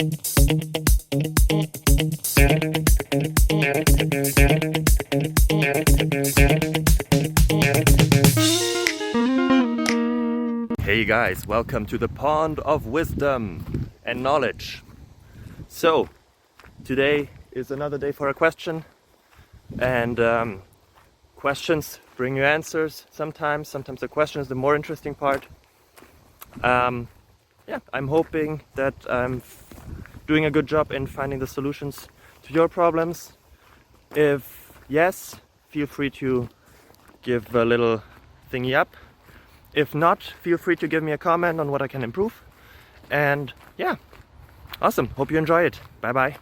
Hey guys, welcome to the pond of wisdom and knowledge. So, today is another day for a question, and questions bring you answers sometimes the question is the more interesting part. I'm hoping that I'm doing a good job in finding the solutions to your problems. If yes, feel free to give a little thingy up. If not, feel free to give me a comment on what I can improve. And yeah, awesome. Hope you enjoy it. Bye bye.